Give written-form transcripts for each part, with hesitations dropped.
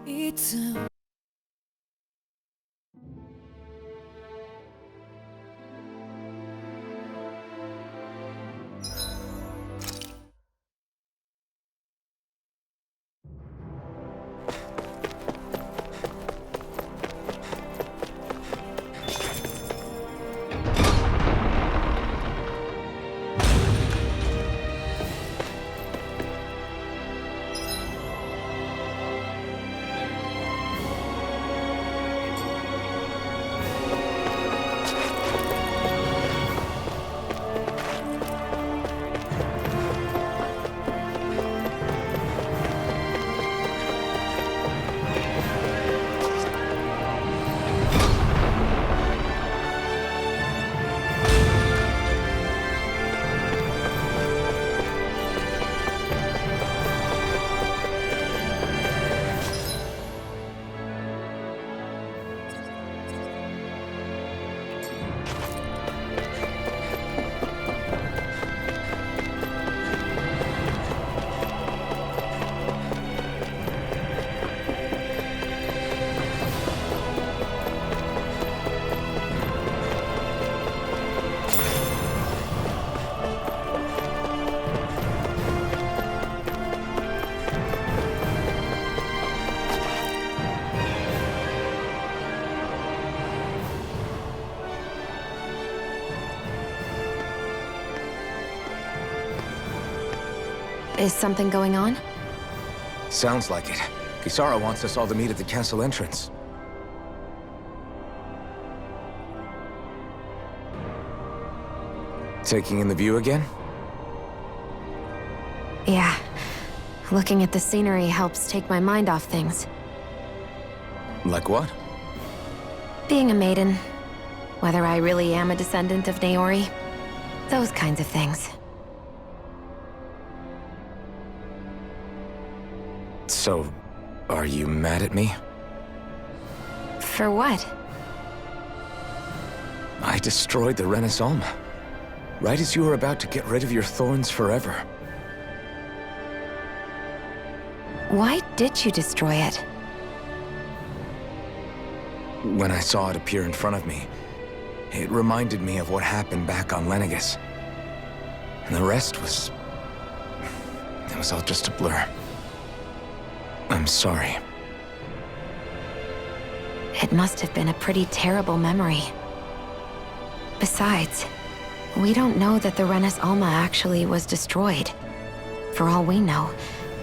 いつもIs something going on? Sounds like it. Kisara wants us all to meet at the castle entrance. Taking in the view again? Yeah. Looking at the scenery helps take my mind off things. Like what? Being a maiden. Whether I really am a descendant of Naori. Those kinds of things. So, are you mad at me? For what? I destroyed the Renaissance. Right as you were about to get rid of your thorns forever. Why did you destroy it? When I saw it appear in front of me, it reminded me of what happened back on Lenegus. And the rest was... it was all just a blur. I'm sorry. It must have been a pretty terrible memory. Besides, we don't know that the Rena's Alma actually was destroyed. For all we know,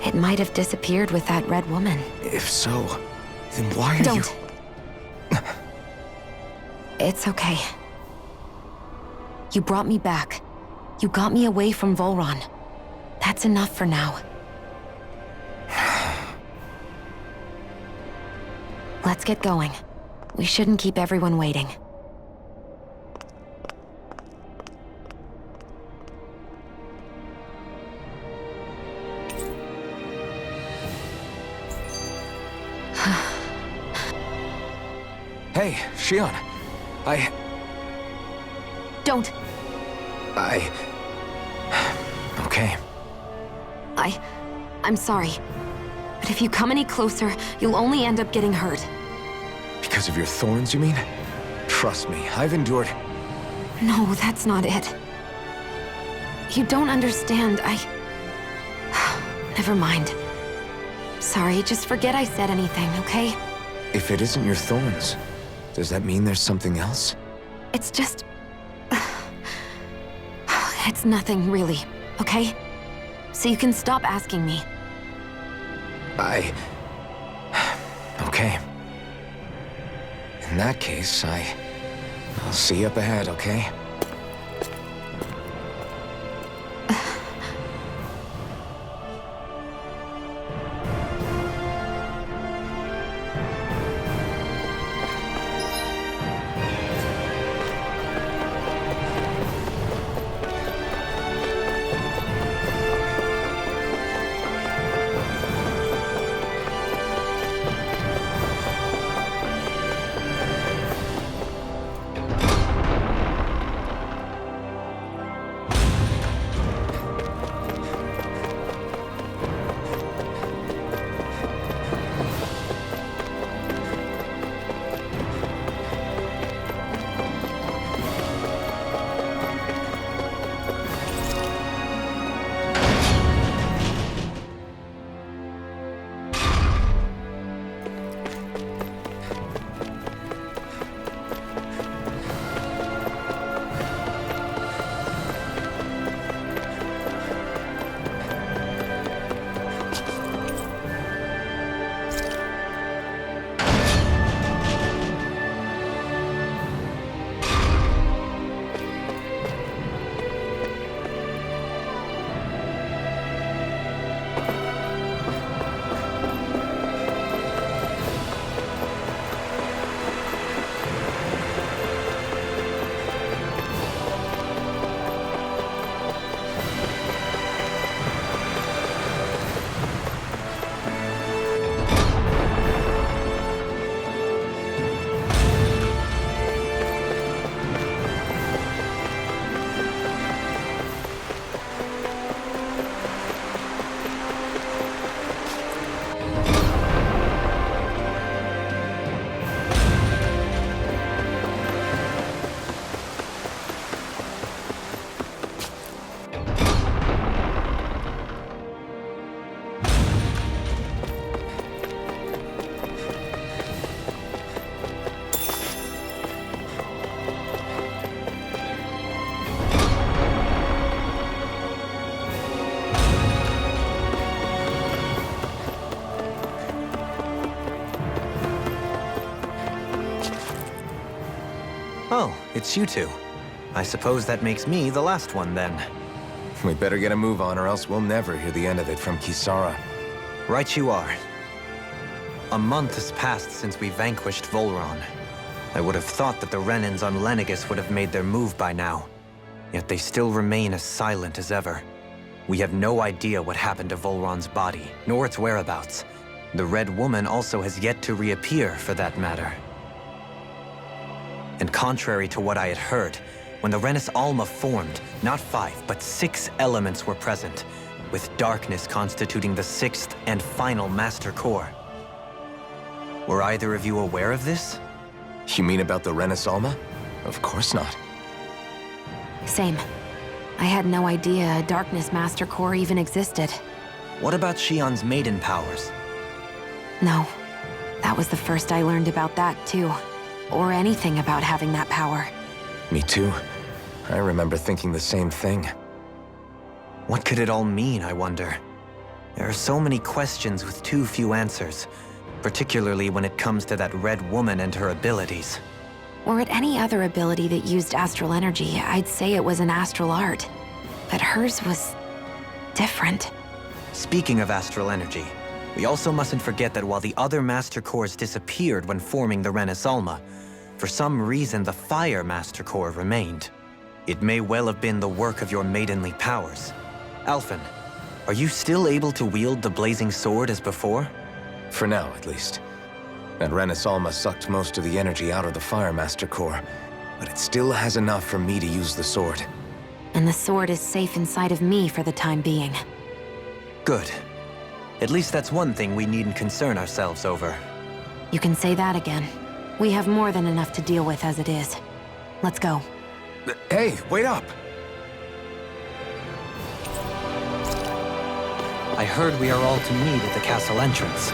it might have disappeared with that red woman. If so, then why are Don't. It's okay. You brought me back. You got me away from Volron. That's enough for now. Let's get going. We shouldn't keep everyone waiting. Hey, Shion. Don't. Okay. I'm sorry. But if you come any closer, you'll only end up getting hurt. Because of your thorns, you mean? Trust me, I've endured... No, that's not it. You don't understand, Never mind. Sorry, just forget I said anything, okay? If it isn't your thorns, does that mean there's something else? It's just... It's nothing, really, okay? So you can stop asking me. Okay. In that case, I'll see you up ahead, okay? Oh, it's you two. I suppose that makes me the last one, then. We better get a move on, or else we'll never hear the end of it from Kisara. Right you are. A month has passed since we vanquished Volron. I would have thought that the Renans on Lenegis would have made their move by now. Yet they still remain as silent as ever. We have no idea what happened to Volron's body, nor its whereabouts. The Red Woman also has yet to reappear, for that matter. And contrary to what I had heard, when the Renis Alma formed, not 5, but 6 elements were present, with darkness constituting the 6th and final Master Core. Were either of you aware of this? You mean about the Renis Alma? Of course not. Same. I had no idea a Darkness Master Core even existed. What about Shion's maiden powers? No. That was the first I learned about that, too. Or anything about having that power. Me too. I remember thinking the same thing. What could it all mean, I wonder? There are so many questions with too few answers, particularly when it comes to that Red Woman and her abilities. Were it any other ability that used astral energy, I'd say it was an astral art. But hers was different. Speaking of astral energy, we also mustn't forget that while the other Master Cores disappeared when forming the Renis Alma, for some reason the Fire Master Core remained. It may well have been the work of your maidenly powers. Alphen, are you still able to wield the blazing sword as before? For now, at least. That Renis Alma sucked most of the energy out of the Fire Master Core, but it still has enough for me to use the sword. And the sword is safe inside of me for the time being. Good. At least that's one thing we needn't concern ourselves over. You can say that again. We have more than enough to deal with as it is. Let's go. Hey, wait up! I heard we are all to meet at the castle entrance.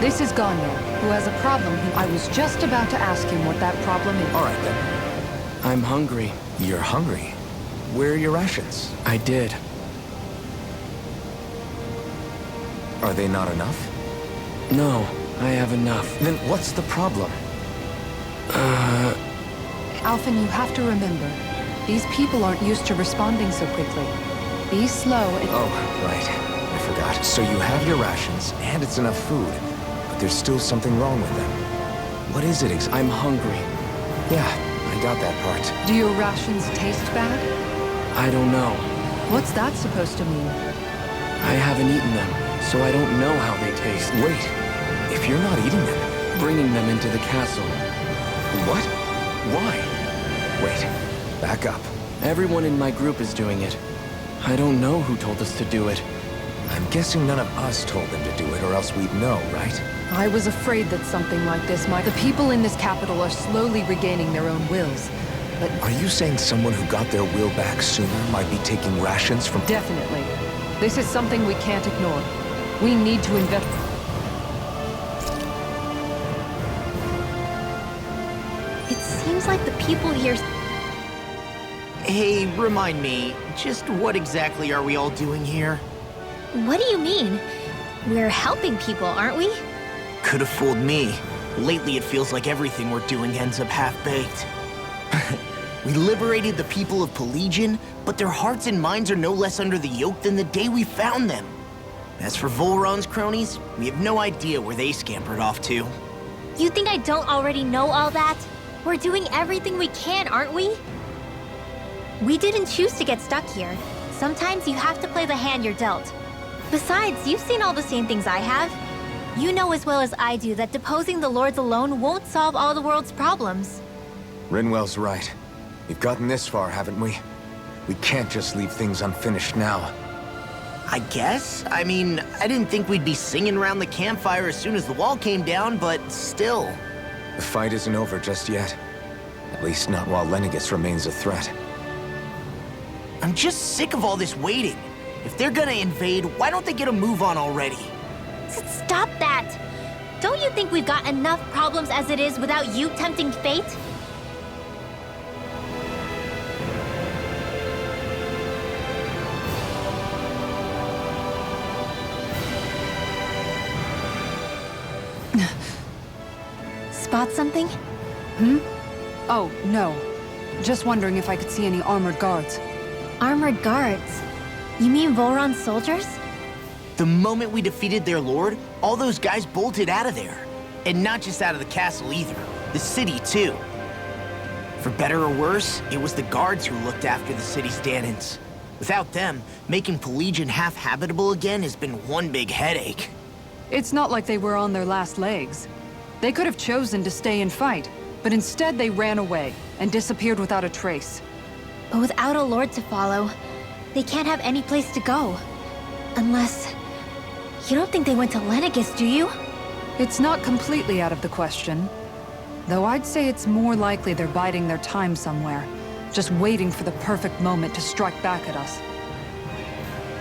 This is Ganya, who has a problem. I was just about to ask him what that problem is. All right, then. I'm hungry. You're hungry? Where are your rations? I did. Are they not enough? No, I have enough. Then what's the problem? Alphen, you have to remember, these people aren't used to responding so quickly. Be slow and... Oh, right. I forgot. So you have your rations, and it's enough food, but there's still something wrong with them. What is it exactly? I'm hungry. Yeah, I got that part. Do your rations taste bad? I don't know. What's that supposed to mean? I haven't eaten them, so I don't know how they taste. Wait, if you're not eating them... Bringing them into the castle. What? Why? Wait, back up. Everyone in my group is doing it. I don't know who told us to do it. I'm guessing none of us told them to do it, or else we'd know, right? I was afraid that something like this might... The people in this capital are slowly regaining their own wills. But Are you saying someone who got their will back sooner might be taking rations from... definitely. This is something we can't ignore. We need to invest... It seems like the people here... Hey, remind me, just what exactly are we all doing here? What do you mean? We're helping people, aren't we? Could have fooled me. Lately, it feels like everything we're doing ends up half-baked. We liberated the people of Pelagian, but their hearts and minds are no less under the yoke than the day we found them. As for Volron's cronies, we have no idea where they scampered off to. You think I don't already know all that? We're doing everything we can, aren't we? We didn't choose to get stuck here. Sometimes you have to play the hand you're dealt. Besides, you've seen all the same things I have. You know as well as I do that deposing the lords alone won't solve all the world's problems. Rinwell's right. We've gotten this far, haven't we? We can't just leave things unfinished now. I guess? I mean, I didn't think we'd be singing around the campfire as soon as the wall came down, but still. The fight isn't over just yet. At least not while Lenegis remains a threat. I'm just sick of all this waiting. If they're gonna invade, why don't they get a move on already? Stop that! Don't you think we've got enough problems as it is without you tempting fate? Spot something? Oh, no. Just wondering if I could see any armored guards. Armored guards? You mean Volron's soldiers? The moment we defeated their lord, all those guys bolted out of there. And not just out of the castle either. The city, too. For better or worse, it was the guards who looked after the city's Danans. Without them, making Pelegion half-habitable again has been one big headache. It's not like they were on their last legs. They could have chosen to stay and fight, but instead they ran away and disappeared without a trace. But without a lord to follow, they can't have any place to go. Unless... You don't think they went to Lenegis, do you? It's not completely out of the question. Though I'd say it's more likely they're biding their time somewhere, just waiting for the perfect moment to strike back at us.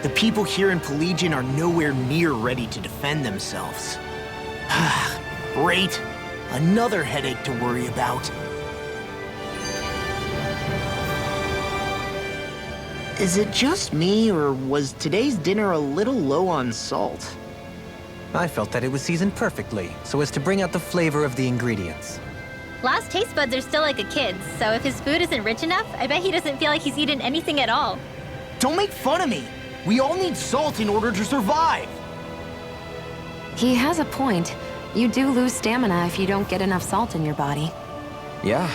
The people here in Pelegion are nowhere near ready to defend themselves. Great. Another headache to worry about. Is it just me, or was today's dinner a little low on salt? I felt that it was seasoned perfectly, so as to bring out the flavor of the ingredients. Last taste buds are still like a kid's, so if his food isn't rich enough, I bet he doesn't feel like he's eaten anything at all. Don't make fun of me! We all need salt in order to survive! He has a point. You do lose stamina if you don't get enough salt in your body. Yeah,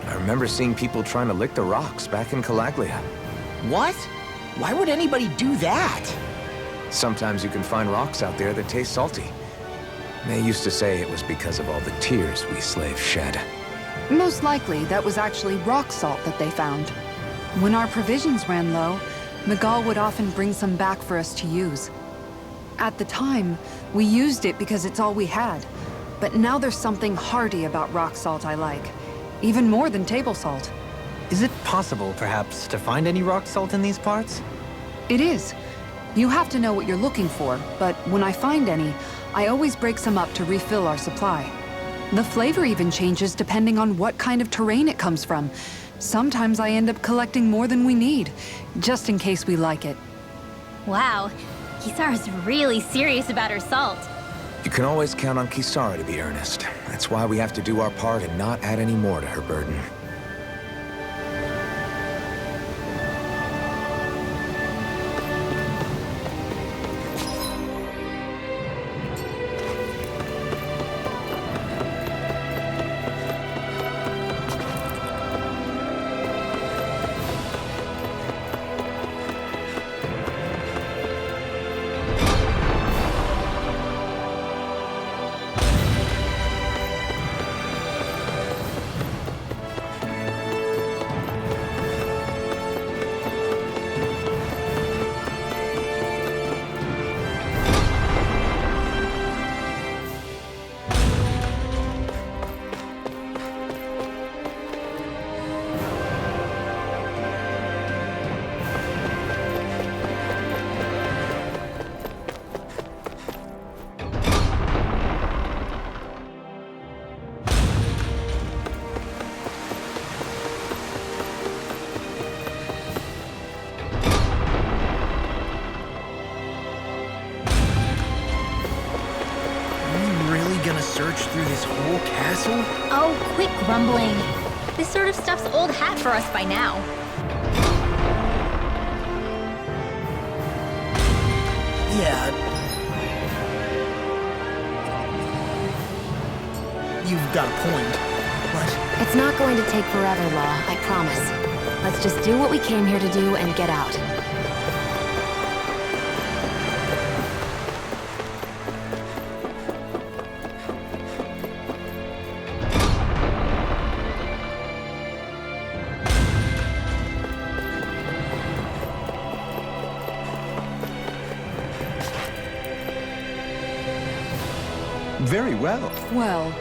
I remember seeing people trying to lick the rocks back in Calaglia. What? Why would anybody do that? Sometimes you can find rocks out there that taste salty. They used to say it was because of all the tears we slaves shed. Most likely, that was actually rock salt that they found. When our provisions ran low, Miguel would often bring some back for us to use. At the time, we used it because it's all we had. But now there's something hearty about rock salt I like. Even more than table salt. Is it possible, perhaps, to find any rock salt in these parts? It is. You have to know what you're looking for, but when I find any, I always break some up to refill our supply. The flavor even changes depending on what kind of terrain it comes from. Sometimes I end up collecting more than we need, just in case we like it. Wow, Kisara's really serious about her salt. You can always count on Kisara to be earnest. That's why we have to do our part and not add any more to her burden. Search through this whole castle? Oh, quick grumbling. This sort of stuff's old hat for us by now. Yeah. You've got a point, but... It's not going to take forever, Law, I promise. Let's just do what we came here to do and get out. Very well. Well,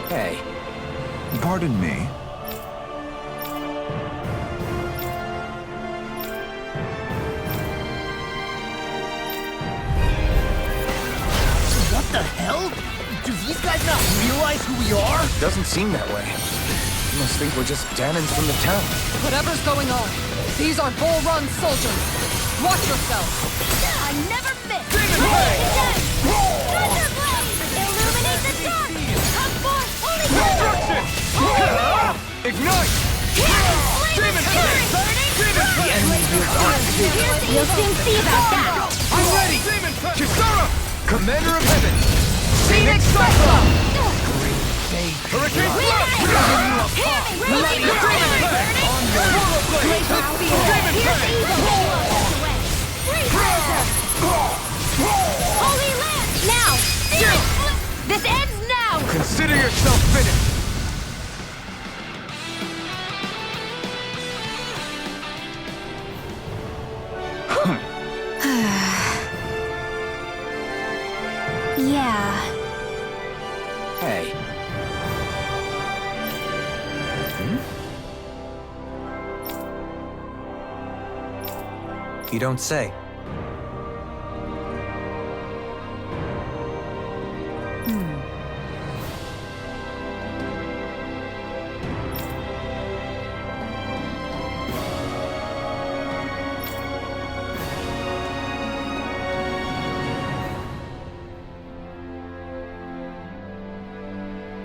Hey, Pardon me. What the the hell? Do these guys not realize who we are? Doesn't seem that way. You must think we're just Danins from the town. Whatever's going on, these are Bull Run soldiers. Watch yourselves. I never miss! Blaze again! Thunder Blaze! Illuminate the dark! Come forth, holy Destruction! Ignite! Demon Flame! Burning! The enemy is on you. You'll soon see about that! I'm ready! Kisara! Commander of Heaven! Phoenix Cyclone! Hurricane Hear me! Raging Fire! Great Field! Here's evil! Freeze Razor! Holy Lance! Now! This ends now! Consider yourself finished! Yeah. Hey. You don't say.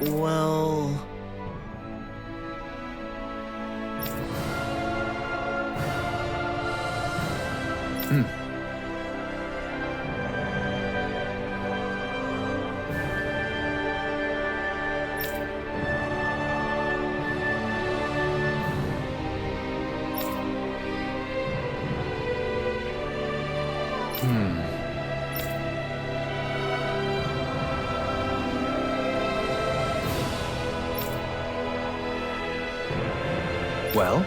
Well... Well?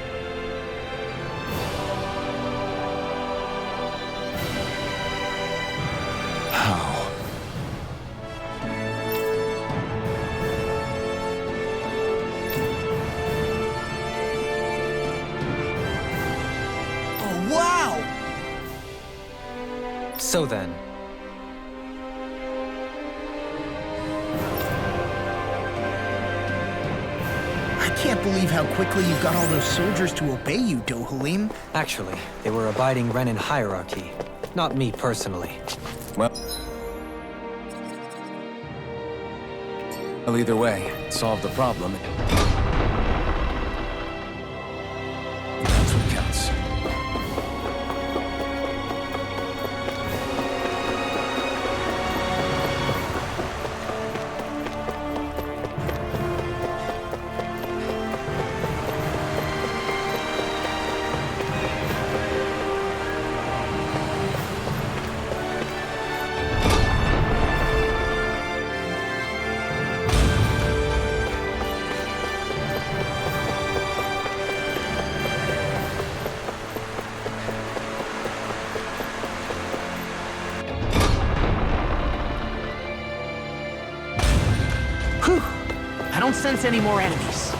How? Oh, wow! So then, I can't believe how quickly you got all those soldiers to obey you, Dohalim. actually, they were abiding Renin hierarchy. Not me personally. Well, either way, solve the problem. That's what counts. I don't sense any more enemies.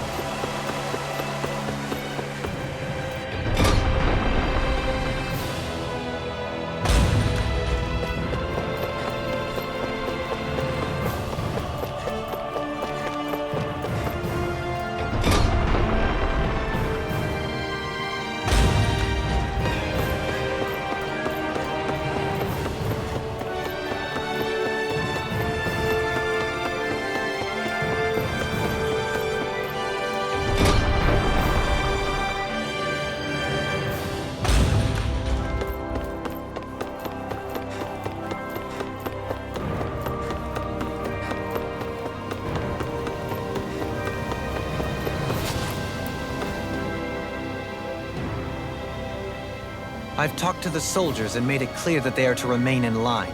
I've talked to the soldiers and made it clear that they are to remain in line.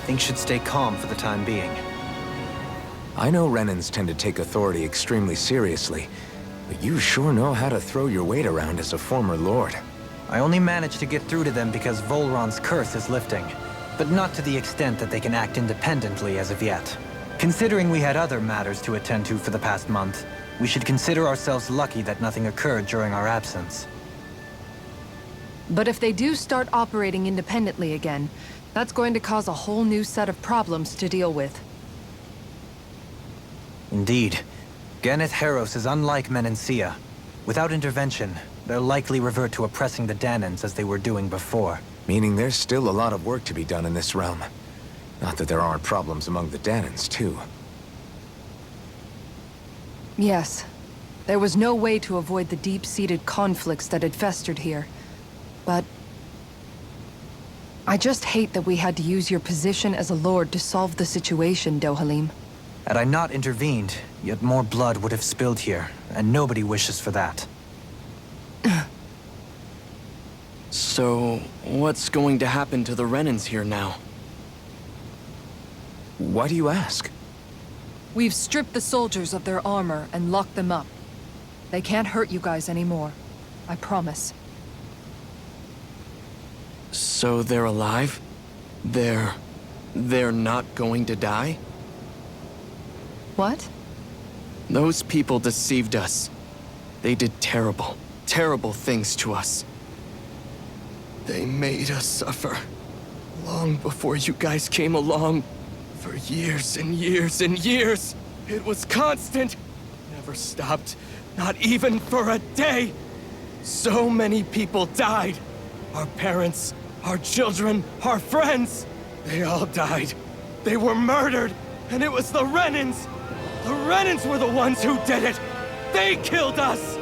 Things should stay calm for the time being. I know Renins tend to take authority extremely seriously, but you sure know how to throw your weight around as a former lord. I only managed to get through to them because Volron's curse is lifting, but not to the extent that they can act independently as of yet. Considering we had other matters to attend to for the past month, we should consider ourselves lucky that nothing occurred during our absence. But if they do start operating independently again, That's going to cause a whole new set of problems to deal with. Indeed. Ganeth Heros is unlike Menancia. Without intervention, they'll likely revert to oppressing the Danans as they were doing before. Meaning there's still a lot of work to be done in this realm. Not that there aren't problems among the Danans, too. Yes. There was no way to avoid the deep-seated conflicts that had festered here. But I just hate that we had to use your position as a lord to solve the situation, Dohalim. Had I not intervened, yet more blood would have spilled here, and nobody wishes for that. So, what's going to happen to the Renans here now? Why do you ask? We've stripped the soldiers of their armor and locked them up. They can't hurt you guys anymore. I promise. So they're alive? They're not going to die? What? Those people deceived us. They did terrible, terrible things to us. They made us suffer. Long before you guys came along. For years and years and years. It was constant. Never stopped. Not even for a day. So many people died. Our parents, our children, our friends. They all died. They were murdered. And it was the Renans. The Renans were the ones who did it. They killed us.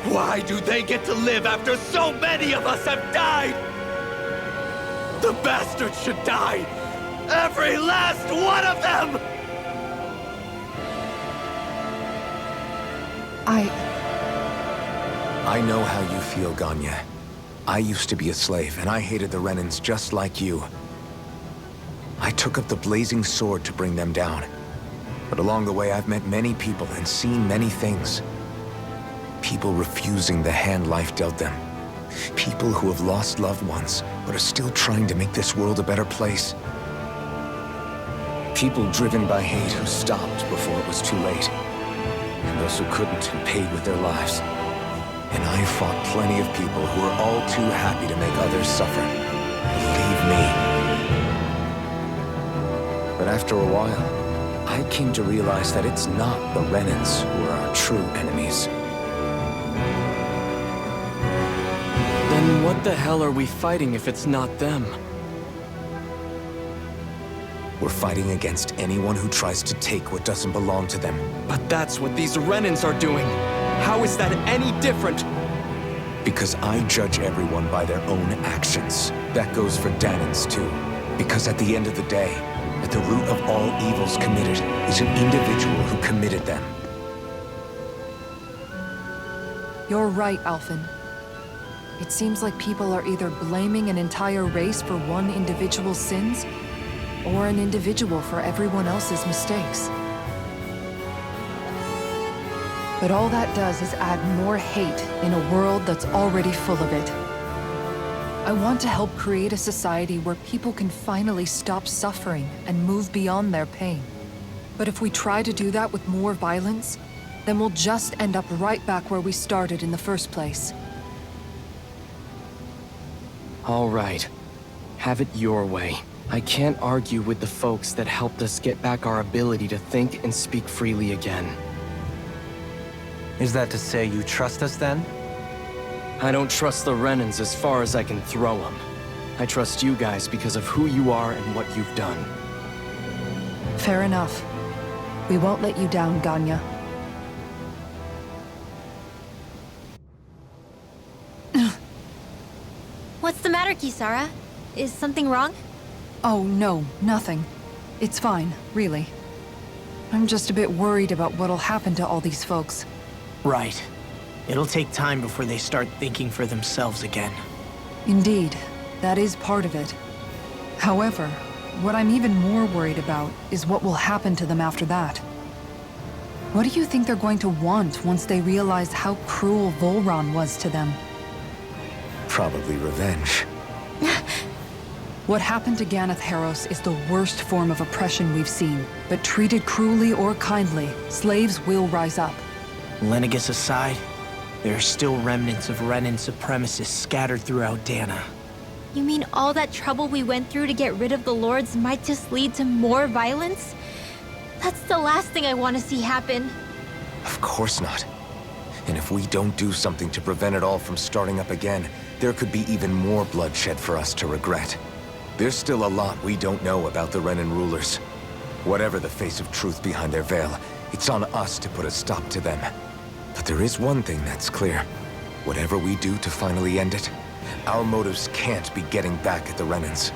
Why do they get to live after so many of us have died? The bastards should die! Every last one of them! I know how you feel, Ganya. I used to be a slave, and I hated the Renans just like you. I took up the blazing sword to bring them down. But along the way, I've met many people and seen many things. People refusing the hand life dealt them. People who have lost loved ones, but are still trying to make this world a better place. People driven by hate who stopped before it was too late. And those who couldn't and paid with their lives. And I fought plenty of people who were all too happy to make others suffer. Believe me. But after a while, I came to realize that it's not the Renans who are our true enemies. Then what the hell are we fighting if it's not them? We're fighting against anyone who tries to take what doesn't belong to them. But that's what these Renans are doing. How is that any different? Because I judge everyone by their own actions. That goes for Danans, too. Because at the end of the day, at the root of all evils committed is an individual who committed them. You're right, Alphen. It seems like people are either blaming an entire race for one individual's sins, or an individual for everyone else's mistakes. But all that does is add more hate in a world that's already full of it. I want to help create a society where people can finally stop suffering and move beyond their pain. But if we try to do that with more violence, then we'll just end up right back where we started in the first place. All right. Have it your way. I can't argue with the folks that helped us get back our ability to think and speak freely again. Is that to say you trust us then? I don't trust the Renans as far as I can throw them. I trust you guys because of who you are and what you've done. Fair enough. We won't let you down, Ganya. What's the matter, Kisara? Is something wrong? Oh, no, nothing. It's fine, really. I'm just a bit worried about what'll happen to all these folks. Right. It'll take time before they start thinking for themselves again. Indeed, that is part of it. However, what I'm even more worried about is what will happen to them after that. What do you think they're going to want once they realize how cruel Volron was to them? Probably revenge. What happened to Ganeth Heros is the worst form of oppression we've seen, but treated cruelly or kindly, slaves will rise up. Lenegis aside, there are still remnants of Renan supremacists scattered throughout Dana. You mean all that trouble we went through to get rid of the Lords might just lead to more violence? That's the last thing I want to see happen. Of course not. And if we don't do something to prevent it all from starting up again, there could be even more bloodshed for us to regret. There's still a lot we don't know about the Renan rulers. Whatever the face of truth behind their veil, it's on us to put a stop to them. But there is one thing that's clear. Whatever we do to finally end it, our motives can't be getting back at the Renans,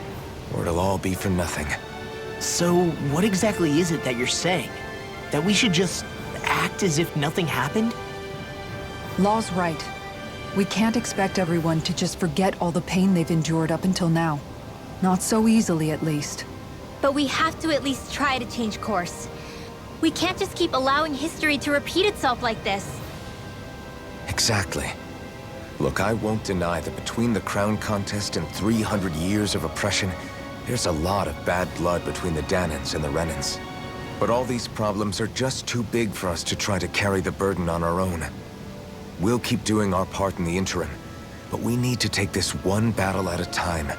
or it'll all be for nothing. So, what exactly is it that you're saying? That we should just act as if nothing happened? Law's right. We can't expect everyone to just forget all the pain they've endured up until now. Not so easily, at least. But we have to at least try to change course. We can't just keep allowing history to repeat itself like this. Exactly. Look, I won't deny that between the crown contest and 300 years of oppression, there's a lot of bad blood between the Danans and the Renans. But all these problems are just too big for us to try to carry the burden on our own. We'll keep doing our part in the interim, but we need to take this one battle at a time.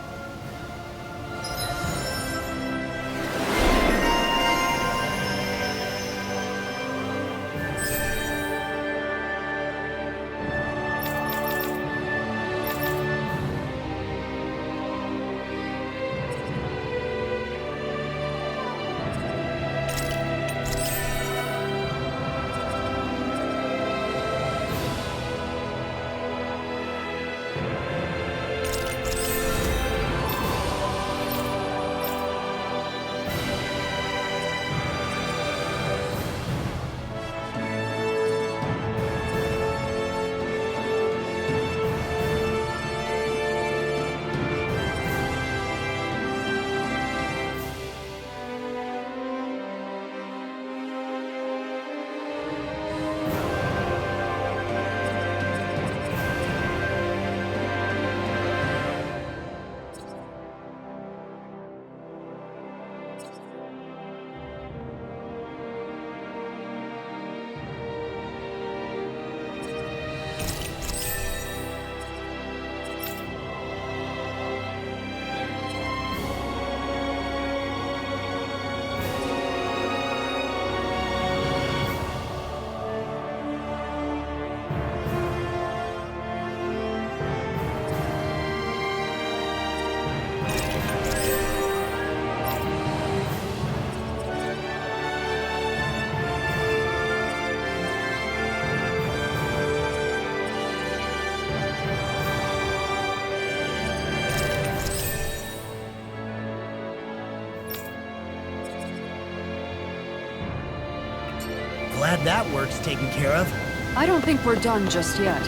Glad that work's taken care of. I don't think we're done just yet.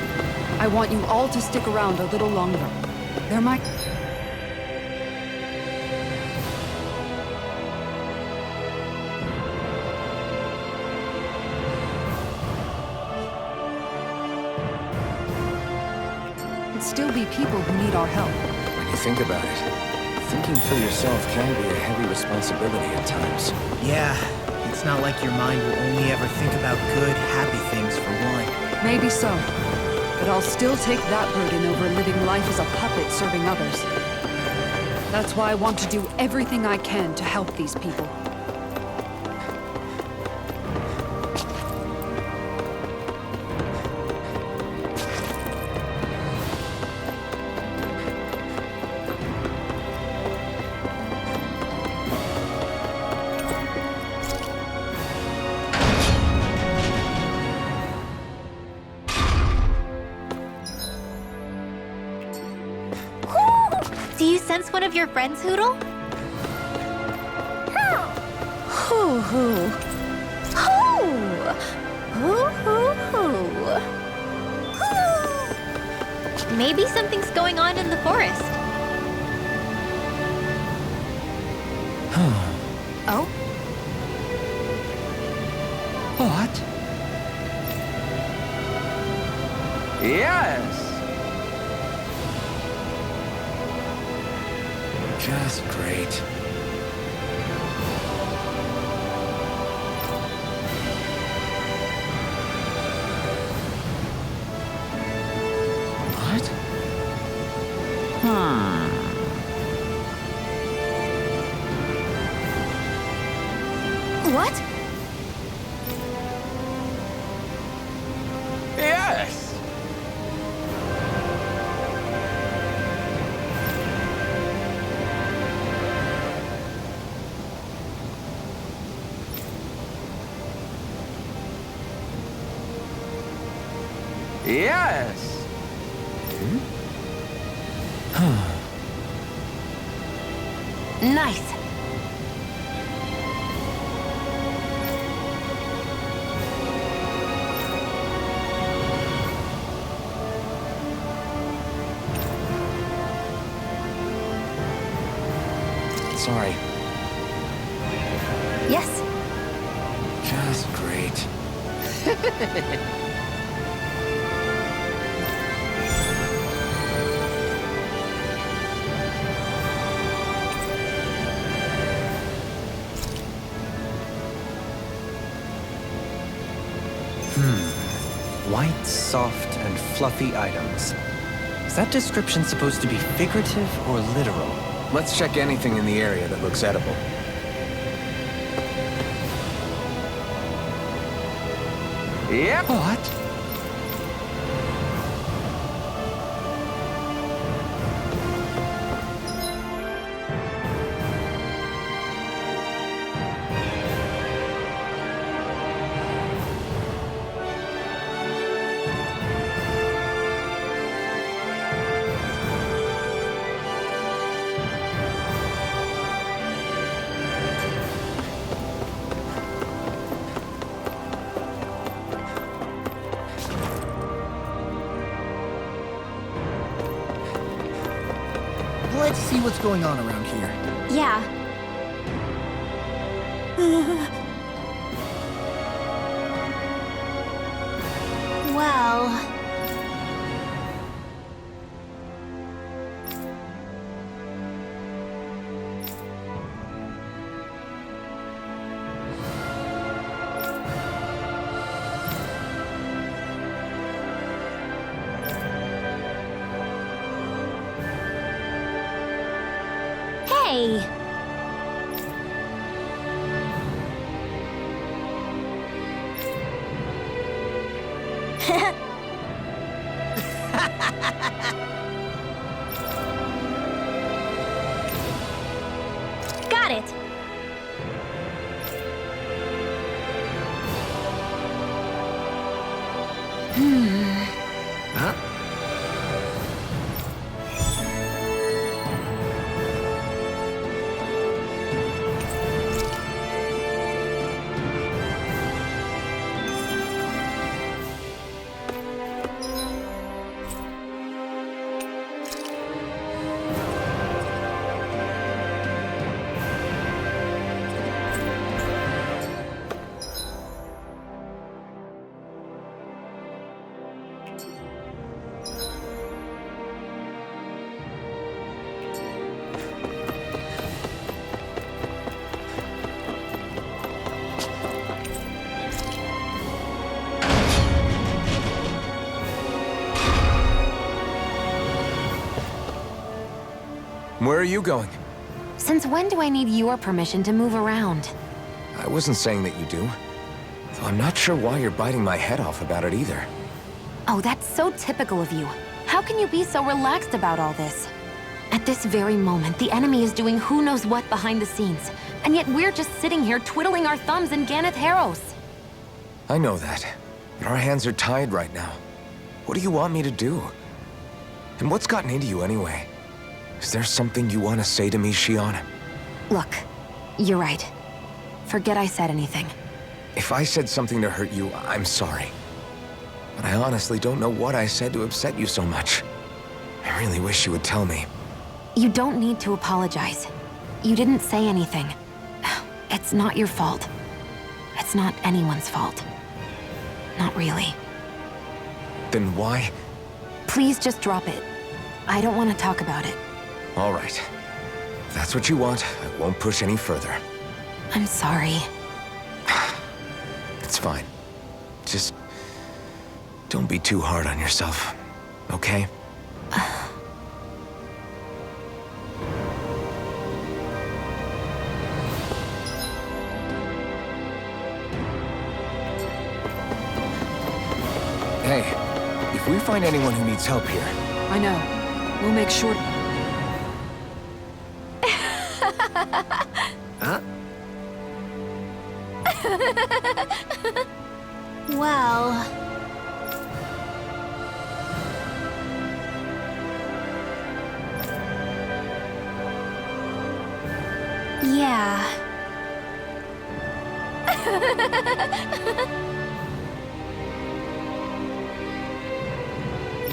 I want you all to stick around a little longer. There might... still be people who need our help. When you think about it, thinking for yourself can be a heavy responsibility at times. Yeah, it's not like your mind will only ever think about good, happy things for one. Maybe so. But I'll still take that burden over living life as a puppet serving others. That's why I want to do everything I can to help these people. Do you sense one of your friends, Hoodle? Hoo hoo. Hoo! Hoo hoo hoo. Hoo! Maybe something's going on in the forest. Oh? What? Yes! Just great. What? What? Yes! Yes! Nice. Sorry. Yes. Just great. White, soft, and fluffy items. Is that description supposed to be figurative or literal? Let's check anything in the area that looks edible. Yep. What? Let's see what's going on around here. Yeah. Well... Hey! Got it! Huh? Where are you going? Since when do I need your permission to move around? I wasn't saying that you do. Though I'm not sure why you're biting my head off about it either. Oh, that's so typical of you. How can you be so relaxed about all this? At this very moment, the enemy is doing who knows what behind the scenes. And yet we're just sitting here twiddling our thumbs in Ganath Harros. I know that. But our hands are tied right now. What do you want me to do? And what's gotten into you anyway? Is there something you want to say to me, Shion? Look, you're right. Forget I said anything. If I said something to hurt you, I'm sorry. But I honestly don't know what I said to upset you so much. I really wish you would tell me. You don't need to apologize. You didn't say anything. It's not your fault. It's not anyone's fault. Not really. Then why? Please just drop it. I don't want to talk about it. All right. If that's what you want, I won't push any further. I'm sorry. It's fine. Just don't be too hard on yourself, okay? we find anyone who needs help here, I know. We'll make sure. Huh? Well... Yeah.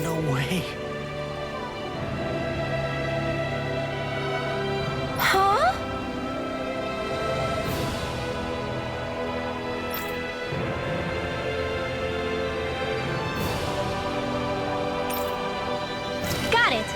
No way. Huh? Got it.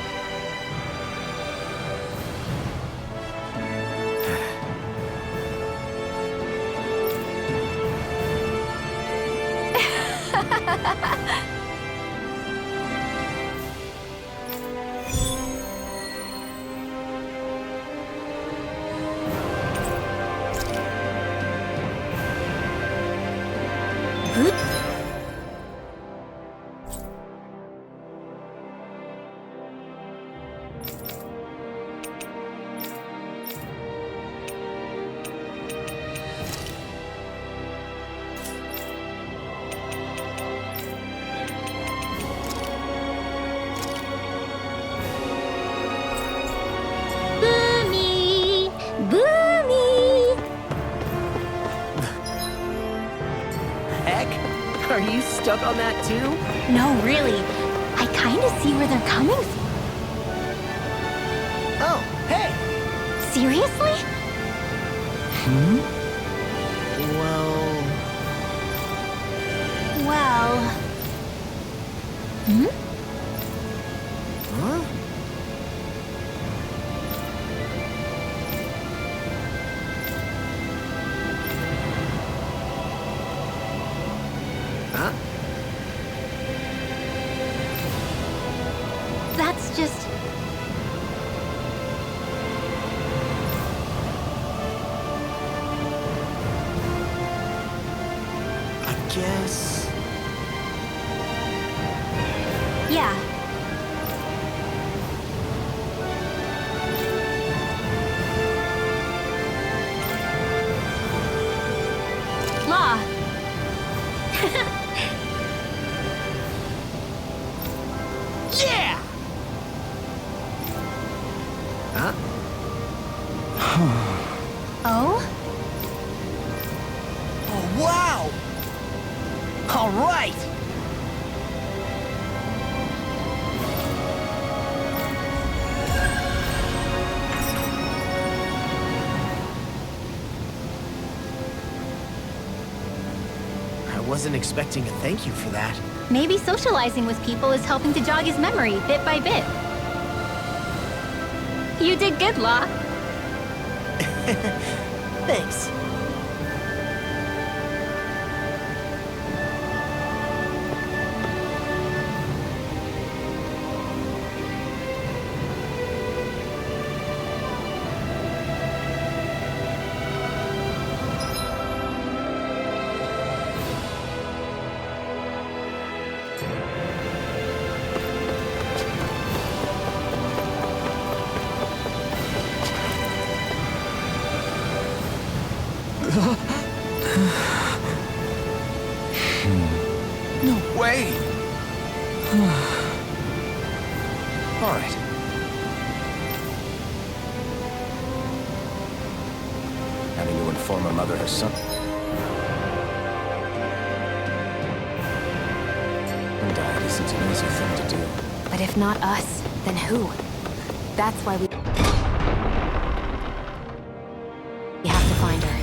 Boomy! Boomy! Heck? Are you stuck on that too? No, really. I kind of see where they're coming from. Oh, hey! Seriously? Well... Hmm? Huh? Huh? That's just... I guess... Yeah. Law. Yeah! Huh? Oh? Oh, wow! All right! I wasn't expecting a thank you for that. Maybe socializing with people is helping to jog his memory bit by bit. You did good, Law. Thanks. No way! All right. Having to inform her mother her son died isn't an easy thing to do. But if not us, then who? That's why we have to find her.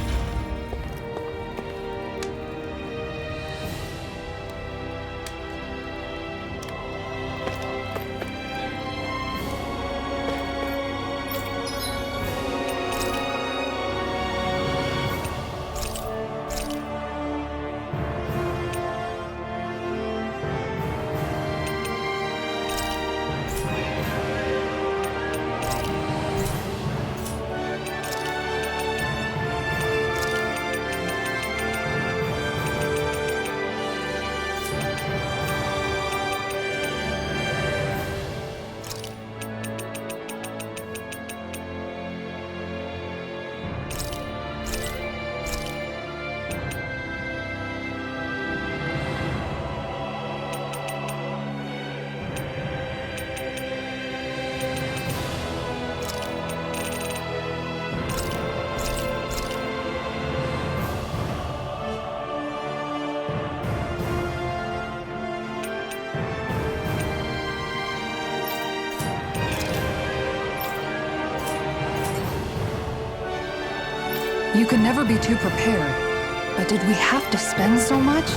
You can never be too prepared. But did we have to spend so much?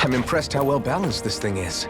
I'm impressed how well balanced this thing is.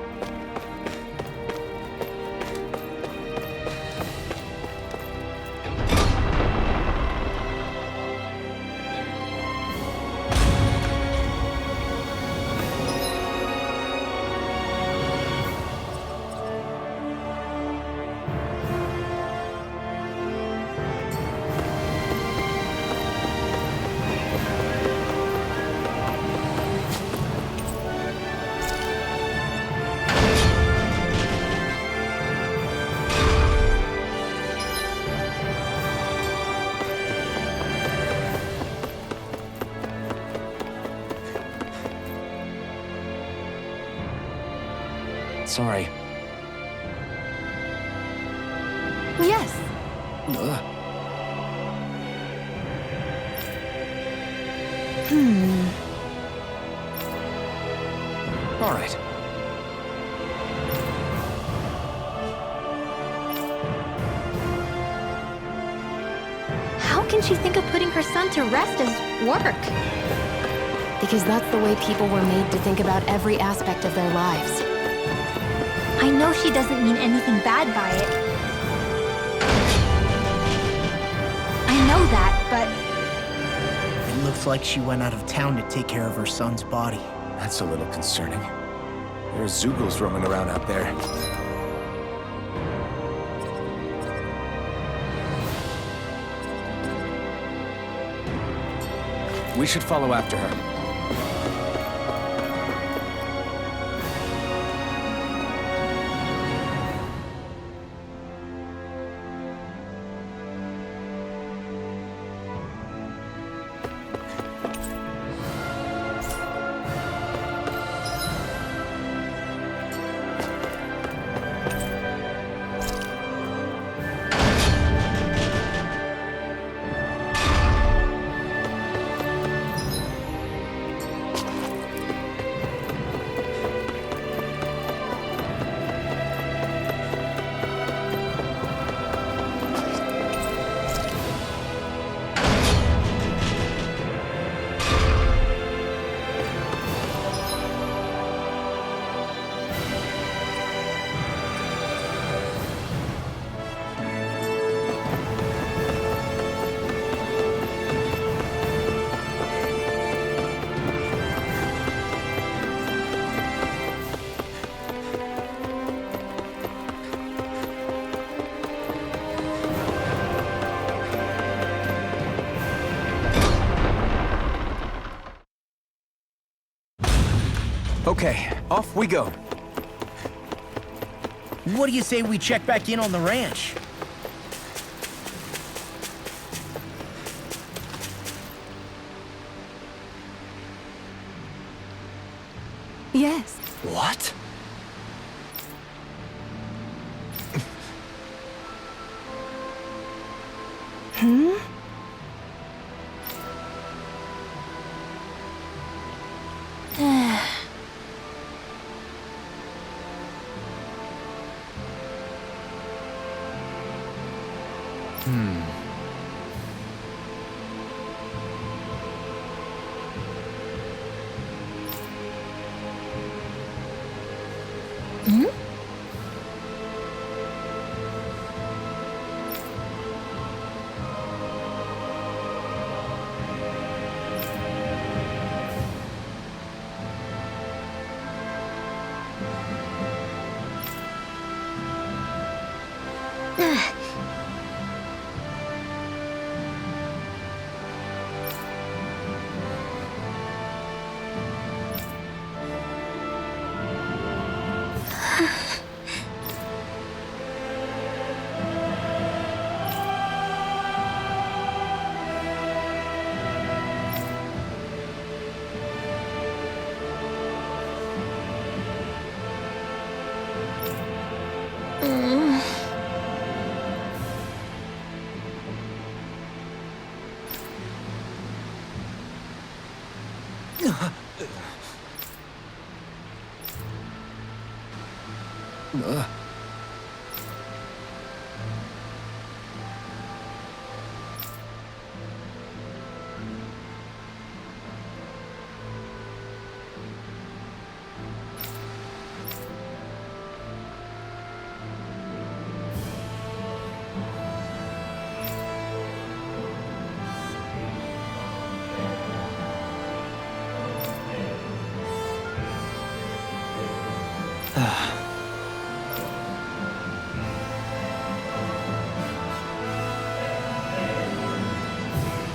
Sorry. Yes. All right. How can she think of putting her son to rest as work? Because that's the way people were made to think about every aspect of their lives. I know she doesn't mean anything bad by it. I know that, but... It looks like she went out of town to take care of her son's body. That's a little concerning. There are Zoogles roaming around out there. We should follow after her. Okay, off we go. What do you say we check back in on the ranch? Yes. What?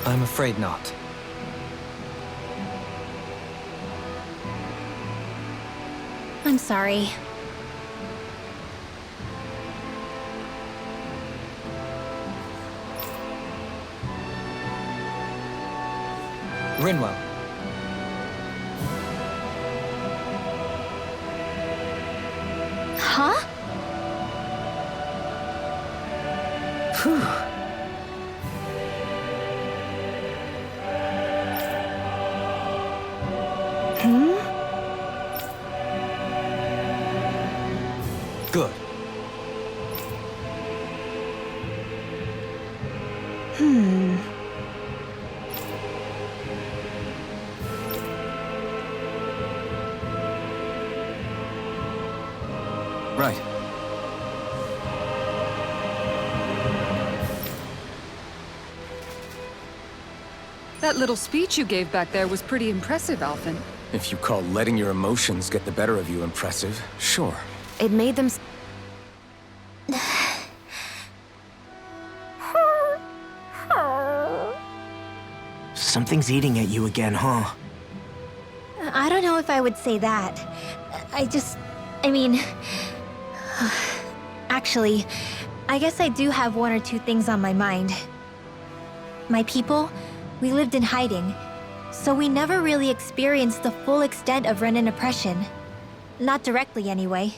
I'm afraid not. I'm sorry. Rinwell. Huh? Good. Right. That little speech you gave back there was pretty impressive, Alphen. If you call letting your emotions get the better of you impressive, sure. It made them... Something's eating at you again, huh? I don't know if I would say that. I mean... Actually, I guess I do have one or two things on my mind. My people, we lived in hiding, so we never really experienced the full extent of Renan oppression. Not directly, anyway.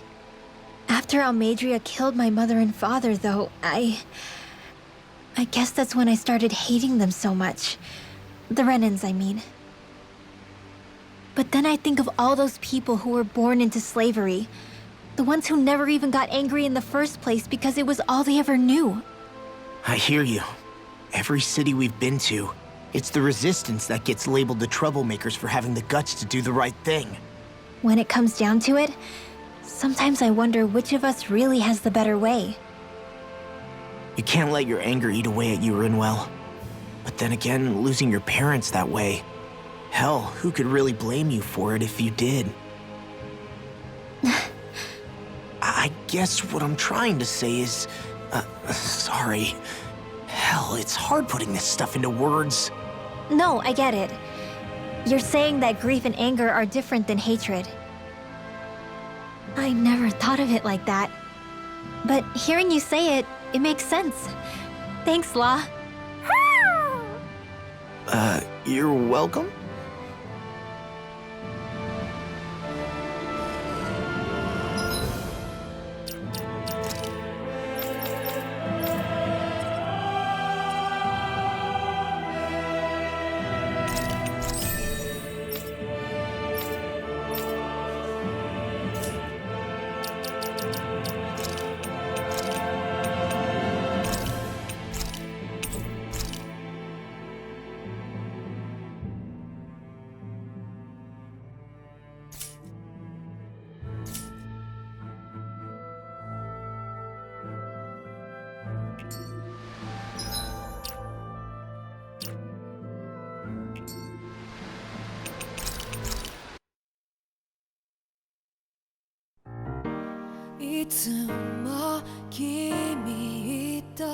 After Almadria killed my mother and father, though, I guess that's when I started hating them so much. The Renans, I mean. But then I think of all those people who were born into slavery. The ones who never even got angry in the first place because it was all they ever knew. I hear you. Every city we've been to, it's the resistance that gets labeled the troublemakers for having the guts to do the right thing. When it comes down to it, sometimes I wonder which of us really has the better way. You can't let your anger eat away at you, Rinwell. But then again, losing your parents that way... Hell, who could really blame you for it if you did? I guess what I'm trying to say is... sorry. Hell, it's hard putting this stuff into words. No, I get it. You're saying that grief and anger are different than hatred. I never thought of it like that. But hearing you say it, it makes sense. Thanks, La. You're welcome? いつも君と